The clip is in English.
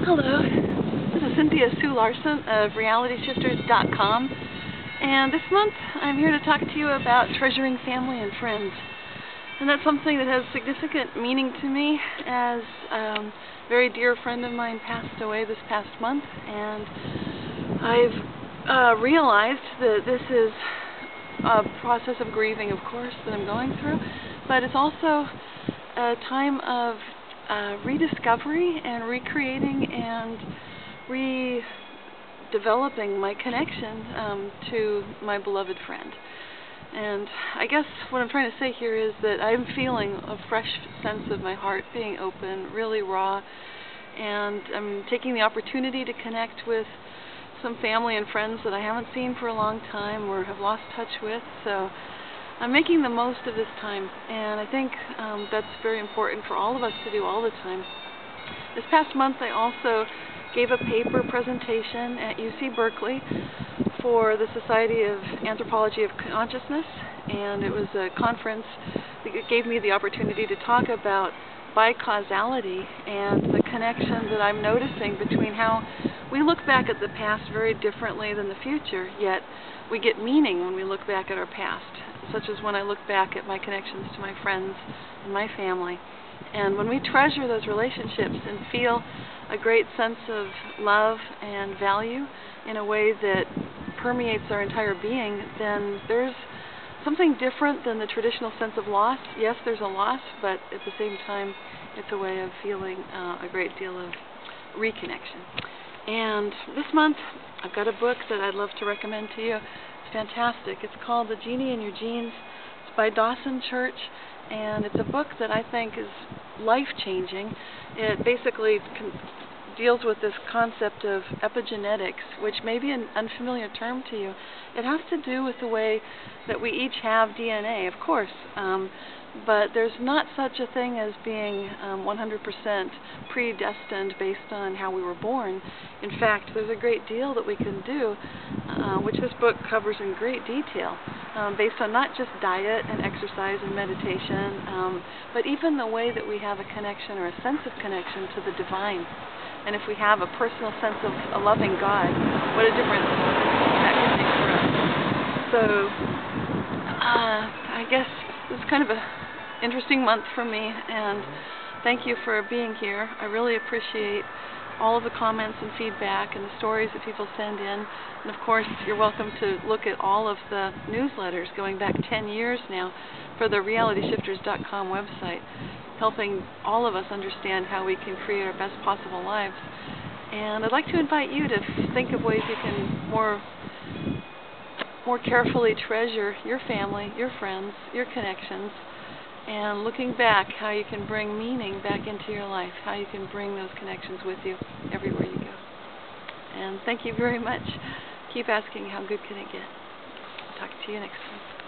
Hello, this is Cynthia Larson of RealityShifters.com, and this month I'm here to talk to you about treasuring family and friends. And that's something that has significant meaning to me, as a very dear friend of mine passed away this past month, and I've realized that this is a process of grieving, of course, that I'm going through, but it's also a time of rediscovery and recreating and redeveloping my connection to my beloved friend. And I guess what I'm trying to say here is that I'm feeling a fresh sense of my heart being open, really raw, and I'm taking the opportunity to connect with some family and friends that I haven't seen for a long time or have lost touch with. So I'm making the most of this time, and I think that's very important for all of us to do all the time. This past month I also gave a paper presentation at UC Berkeley for the Society of Anthropology of Consciousness, and it was a conference that gave me the opportunity to talk about bicausality and the connection that I'm noticing between how we look back at the past very differently than the future, yet we get meaning when we look back at our past, such as when I look back at my connections to my friends and my family. And when we treasure those relationships and feel a great sense of love and value in a way that permeates our entire being, then there's something different than the traditional sense of loss. Yes, there's a loss, but at the same time, it's a way of feeling a great deal of reconnection. And this month, I've got a book that I'd love to recommend to you. It's fantastic. It's called The Genie in Your Genes. It's by Dawson Church, and it's a book that I think is life-changing. It basically deals with this concept of epigenetics, which may be an unfamiliar term to you. It has to do with the way that we each have DNA, of course, but there's not such a thing as being 100% predestined based on how we were born. In fact, there's a great deal that we can do, which this book covers in great detail, based on not just diet and exercise and meditation, but even the way that we have a connection or a sense of connection to the divine. And if we have a personal sense of a loving God, what a difference that can make for us. So, I guess this is kind of an interesting month for me, and thank you for being here. I really appreciate all of the comments and feedback and the stories that people send in. And of course, you're welcome to look at all of the newsletters going back 10 years now for the RealityShifters.com website, helping all of us understand how we can create our best possible lives. And I'd like to invite you to think of ways you can more carefully treasure your family, your friends, your connections, and looking back, how you can bring meaning back into your life, how you can bring those connections with you everywhere you go. And thank you very much. Keep asking, how good can it get? Talk to you next time.